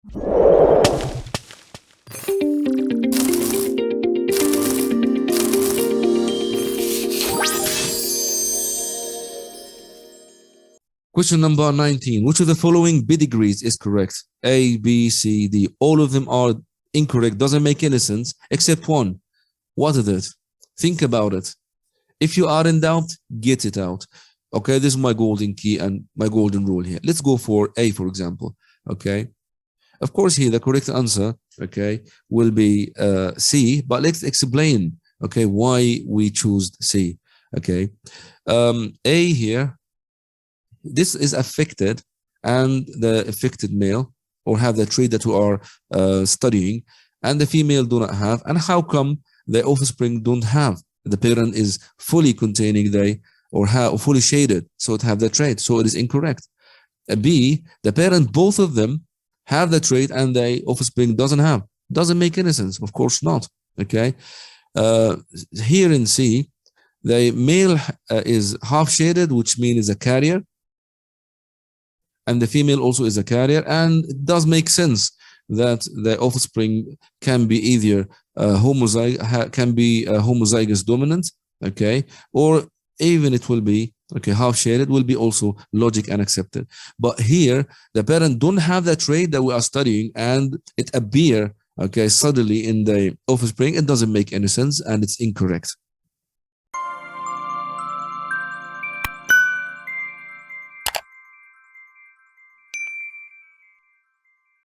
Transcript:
Question number 19. Which of the following pedigrees is correct? A, B, C, D. All of them are incorrect. Doesn't make any sense except one. What is it? Think about it. If you are in doubt, get it out. Okay, this is my golden key and my golden rule here. Let's go for A, for example. Okay. Of course, here the correct answer, okay, will be C, but let's explain, okay, why we choose C. Okay. A here, this is affected, and the affected male or have the trait that we are studying, and the female do not have. And how come the offspring don't have? The parent is fully containing the or fully shaded, so it have the trait, so it is incorrect. B, the parent, both of them have the trait and the offspring doesn't have. Doesn't make any sense. Of course not. Okay. Here in C, the male is half shaded, which means a carrier, and the female also is a carrier, and it does make sense that the offspring can be either homozygous dominant, okay, or even it will be, okay, half shaded, will be also logic and accepted. But here the parent don't have that trait that we are studying, and it appear, okay, suddenly in the offspring. It doesn't make any sense and it's incorrect.